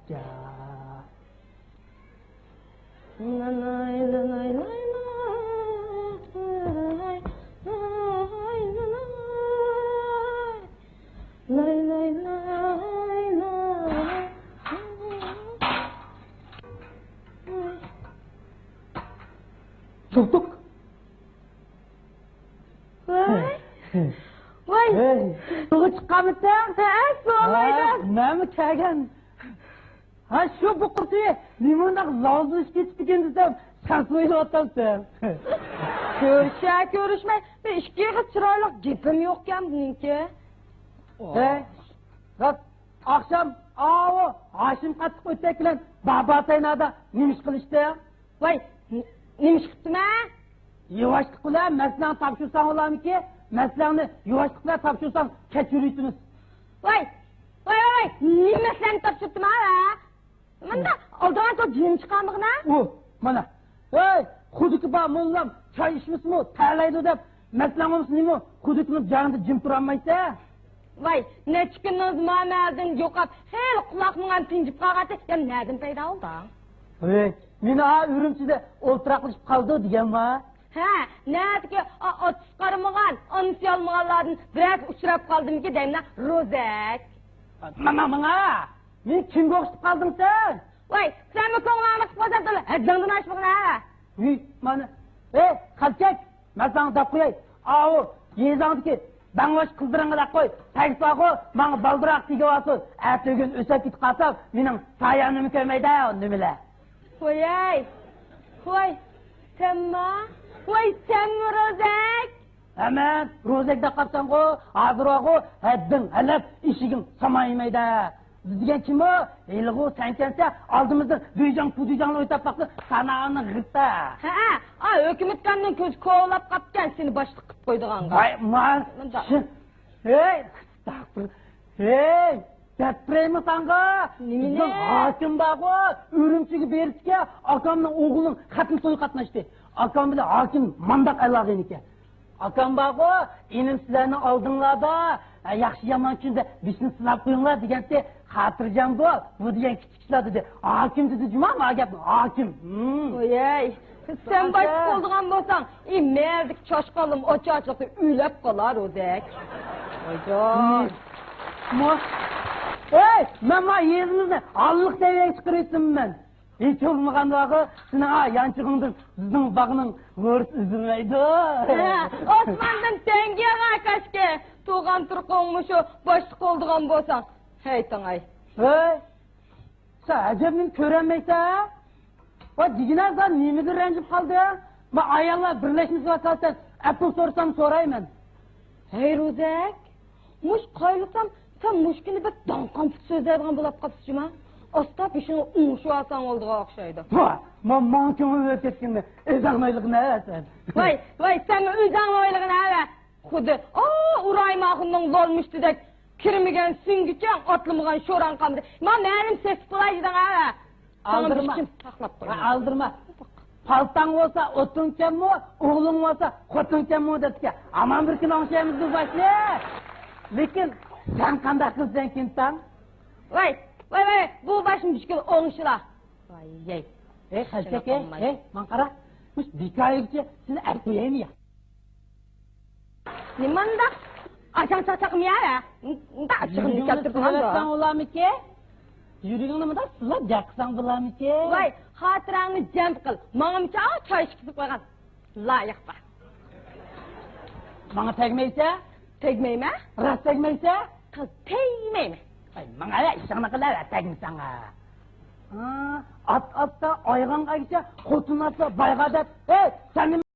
Ya. Tuk-tuk. Voy, suv chiqamisan? So'maydi. Nima kelgan? Ha, shu bu qurti limondaq lozimish ketib ekan desam, shans o'ylayapsan. Ko'rishmay, men ikki qiz chiroyli gapim yo'qkan buningki. Rat akşam avu Haşim qattiq o'tsak bilan baba saynada nima ish qilishdi? Voy, nima ish qilibdimi? Yuvashlik bilan maslani topshirsang bo'lamiki? Maslani yuvashlik bilan topshirsang kechirishimiz. Voy, nima maslani topshirdimi ha? Manda oldidan to jin chiqandig'ini? Mana. Hey, xudiki ba mollam choy ichmismi? Ta'laydi deb maslamiz nima? Xudikimiz jonida jim turolmaysa? Voy, necha kundan muomaladin yo'qab, hel quloqning ham tinjib qolg'ati, ya nerdan paydo oldi? Meni Urumchida o'ltiraqlashib qoldi deganma. Ha, nerki ot chiqarmagan, onsi olmaganlardan biroz uchrab qoldimki deyman, Rozak. Mana. Men kimga o'xshab qoldim sen? Voy, sen mi ko'nglimni qilib haddingdan oshmag'in ha? Mana. Qalchak, men sana deb qo'yay. Avu, yezandiki Banglaş kıldırınla koy. Taysağı bana baldırak diye olsun. Ertesi öse git kasap benim sayanımı kömeyde onu bile. Sen mi Rozak? Hemen Rozak'da kapsan ko, hazır o heddin, helep, işigin samaymaydı. Bizgen kim o? Elğu sen kense aldığımızda duycan oytap baktı sanağını gırtta. Hükümetkanın köz kovlap kapken seni başlık kıp koyduğanga. Depremi sanga. Bizden hakim bağı, Ürümçi'yi berişke akamın oğlunun katın soyu katnaştı. Akam bile hakim mandak Allah'ın ike. Akam bağı, inim sizlerini aldınlar da, yaxşı yaman künde bizni sılap koyunlar degende hatırlayacağım bu diyen küçükler dedi. Hakim dedi cuma mı agapın? Hakim. Sen başlık olduğun bolsan, merdik çaşkalım o çarşılıkta ülep kalar Rozak. Ben yerimizde allık seviyeye çıkarıysın ben. Hiç olmayan vağı, senin yançığındır, sizin bağının vörüs üzülmeydi. Osman'dan tengiye kaçke, tuğan Türk'onmuşu başlık olduğun bolsan. Hey tanay. Sen acabın köremeyse ha? Bak diginer sen neyimidir rencip kaldı ya? Bak ayağlar birleşmiş vakalsen, Apple sorsam sorayım. Hey Rozak, muş kaylırsam sen muşkini bir dankampık sözlerden bulap kapsıcım ha? Asta peşine uğuşu alsan olduğuna okşaydı. Ben mankımı ötekinde, özanmaylık ne sen? Vay sen özanmaylık ne? Kudu, urayma akından dolmuştu da kirmigen süngüçen, atlımıgan şoran kamdı. Benim ses kılaycıdan ha? Aldırma. Paltan olsa otunken mi, oğlun olsa kotunken mi dedik ya. Aman bir gün onşayımızı başla. Lekin sen kanda kızdan kimsen? Vay, bu başım düşkün onuşula. Kalçak mankara. Dikayıkçı sizi erkeğim ya. Nimanda? Açan saçakım ya. Da açıkını yaptırdın da. Olamı ki? Yürüyünü da sılap yaksan bulamı ki? Vay, hatıranı cem kıl. Mağım ki çay çıkısı koygan. Layık var. Bana tegmeyse? Tegmeyme? Rast tegmeyse? Kız teymeyme. Bana ya işana kadar tegmi sana. At da ayğan kaysa, kotun atsa bayga dep. Sen